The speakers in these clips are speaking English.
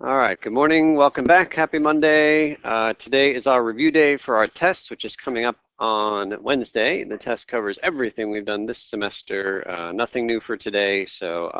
All right, good morning, welcome back, happy Monday. Today is our review day for our test, which is coming up on Wednesday. The test covers everything we've done this semester, nothing new for today, so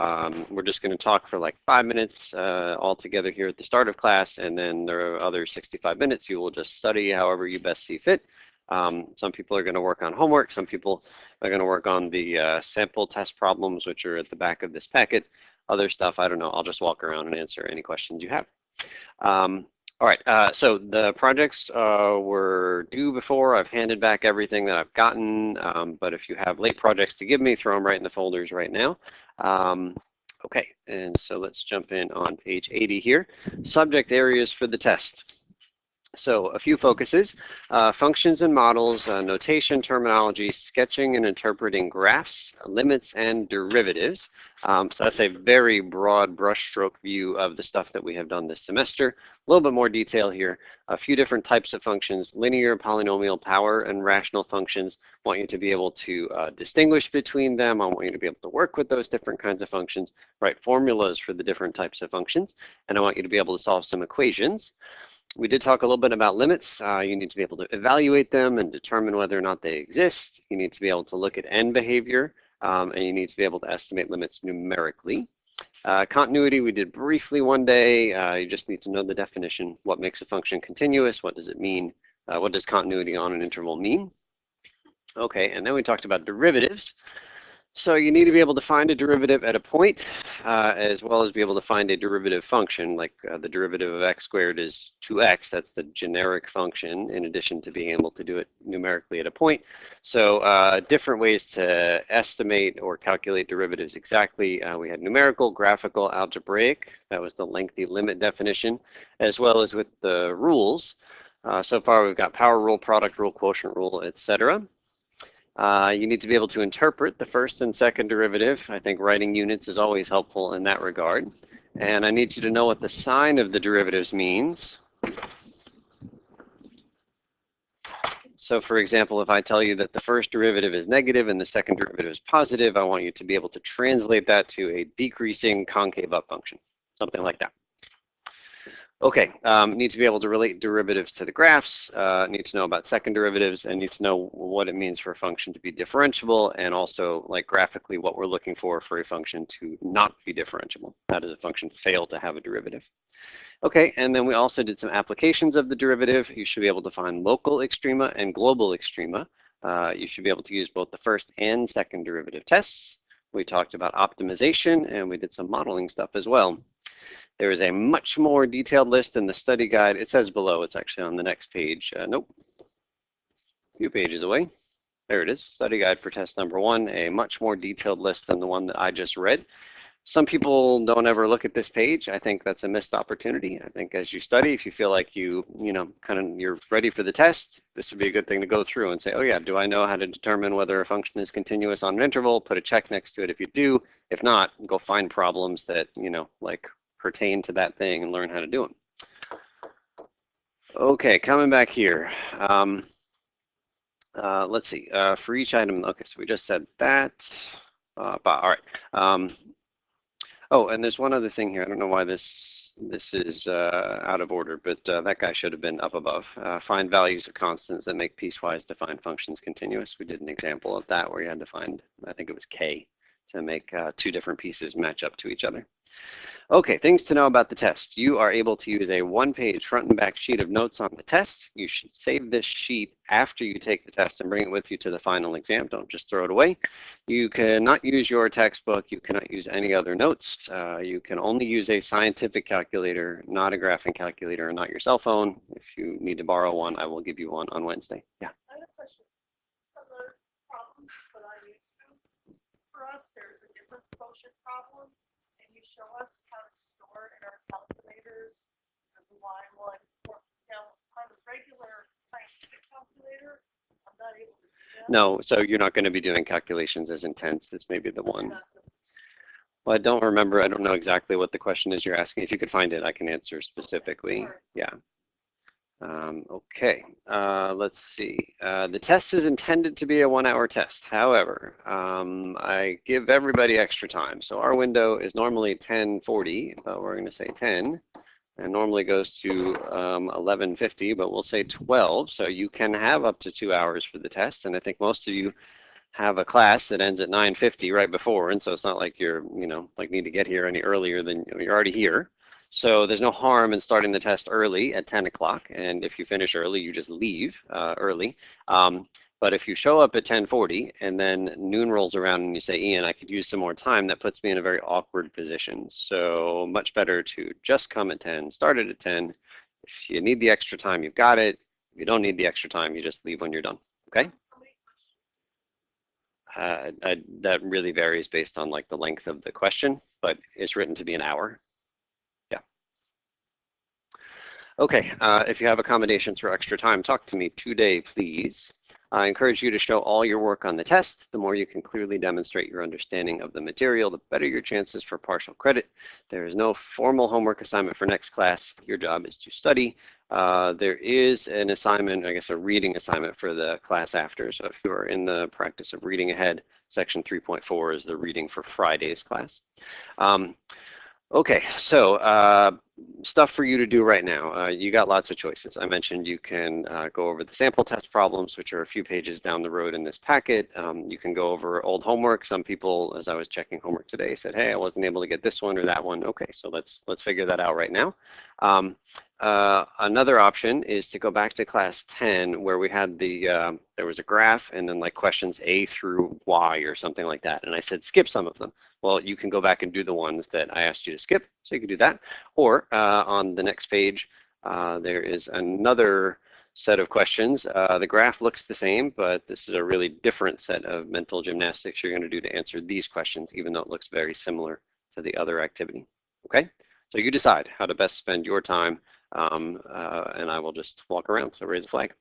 we're just going to talk for like 5 minutes all together here at the start of class, and then the other 65 minutes you will just study however you best see fit. Some people are going to work on homework, some people are going to work on the sample test problems, which are at the back of this packet. Other stuff, I don't know, I'll just walk around and answer any questions you have. All right, so the projects were due before. I've handed back everything that I've gotten, but if you have late projects to give me, throw them right in the folders right now. Okay, and so let's jump in on page 80 here. Subject areas for the test. So a few focuses, functions and models, notation, terminology, sketching and interpreting graphs, limits, and derivatives. So that's a very broad brushstroke view of the stuff that we have done this semester. A little bit more detail here. A few different types of functions, linear, polynomial, power, and rational functions. I want you to be able to distinguish between them. I want you to be able to work with those different kinds of functions, write formulas for the different types of functions, and I want you to be able to solve some equations. We did talk a little bit about limits. You need to be able to evaluate them and determine whether or not they exist. You need to be able to look at end behavior, and you need to be able to estimate limits numerically. Continuity, we did briefly one day. You just need to know the definition. What makes a function continuous? What does it mean? What does continuity on an interval mean? Okay, and then we talked about derivatives. So you need to be able to find a derivative at a point, as well as be able to find a derivative function, like the derivative of x squared is 2x. That's the generic function, in addition to being able to do it numerically at a point. So different ways to estimate or calculate derivatives exactly. We had numerical, graphical, algebraic. That was the lengthy limit definition, as well as with the rules. So far we've got power rule, product rule, quotient rule, etc. You need to be able to interpret the first and second derivative. I think writing units is always helpful in that regard. And I need you to know what the sign of the derivatives means. So for example, if I tell you that the first derivative is negative and the second derivative is positive, I want you to be able to translate that to a decreasing concave up function, something like that. Okay, need to be able to relate derivatives to the graphs, need to know about second derivatives, and need to know what it means for a function to be differentiable, and also, like graphically, what we're looking for a function to not be differentiable. How does a function fail to have a derivative? Okay, and then we also did some applications of the derivative. You should be able to find local extrema and global extrema. You should be able to use both the first and second derivative tests. We talked about optimization, and we did some modeling stuff as well. There is a much more detailed list in the study guide. It says below, it's actually on the next page. Nope, a few pages away. There it is, study guide for test number 1, a much more detailed list than the one that I just read. Some people don't ever look at this page. I think that's a missed opportunity. I think as you study, if you feel like you're ready for the test, this would be a good thing to go through and say, oh yeah, do I know how to determine whether a function is continuous on an interval? Put a check next to it if you do. If not, go find problems that, like pertain to that thing and learn how to do them. Okay, coming back here. Let's see, for each item, okay, so we just said that. All right. Oh, and there's one other thing here. I don't know why this is out of order, but that guy should have been up above. Find values of constants that make piecewise defined functions continuous. We did an example of that where you had to find, I think it was k, to make two different pieces match up to each other. Okay, things to know about the test. You are able to use a one-page front and back sheet of notes on the test. You should save this sheet after you take the test and bring it with you to the final exam. Don't just throw it away. You cannot use your textbook. You cannot use any other notes. You can only use a scientific calculator, not a graphing calculator, and not your cell phone. If you need to borrow one, I will give you one on Wednesday. Yeah. I have a question. Some of the problems that I use for us, there's a difference quotient problem. You show us how to store in our calculators the line one. Now, on a regular scientific calculator, I'm not able to do that. No, so you're not going to be doing calculations as intense as maybe the one. Well, I don't remember. I don't know exactly what the question is you're asking. If you could find it, I can answer specifically. Yeah. Okay, let's see. The test is intended to be a 1-hour test. However, I give everybody extra time. So our window is normally 10:40, but we're going to say 10. and normally goes to 11:50, but we'll say 12. So you can have up to 2 hours for the test. And I think most of you have a class that ends at 9:50 right before, and so it's not like you're, like need to get here any earlier than you're already here. So there's no harm in starting the test early at 10 o'clock, and if you finish early, you just leave early. But if you show up at 10:40 and then noon rolls around and you say, Ian, I could use some more time, that puts me in a very awkward position. So much better to just come at 10, start it at 10. If you need the extra time, you've got it. If you don't need the extra time, you just leave when you're done. Okay? That really varies based on like the length of the question, but it's written to be an hour. Yeah. Okay, if you have accommodations for extra time, talk to me today, please. I encourage you to show all your work on the test. The more you can clearly demonstrate your understanding of the material, the better your chances for partial credit. There is no formal homework assignment for next class. Your job is to study. There is an assignment, I guess a reading assignment for the class after. So if you are in the practice of reading ahead, section 3.4 is the reading for Friday's class. Okay, so stuff for you to do right now. You got lots of choices. I mentioned you can go over the sample test problems, which are a few pages down the road in this packet. You can go over old homework. Some people, as I was checking homework today, said, hey, I wasn't able to get this one or that one. Okay, so let's figure that out right now. Another option is to go back to class 10 where we had there was a graph and then like questions A through Y or something like that. And I said, skip some of them. Well, you can go back and do the ones that I asked you to skip, so you can do that. Or on the next page, there is another set of questions. The graph looks the same, but this is a really different set of mental gymnastics you're going to do to answer these questions, even though it looks very similar to the other activity. Okay? So you decide how to best spend your time, and I will just walk around, so raise a flag.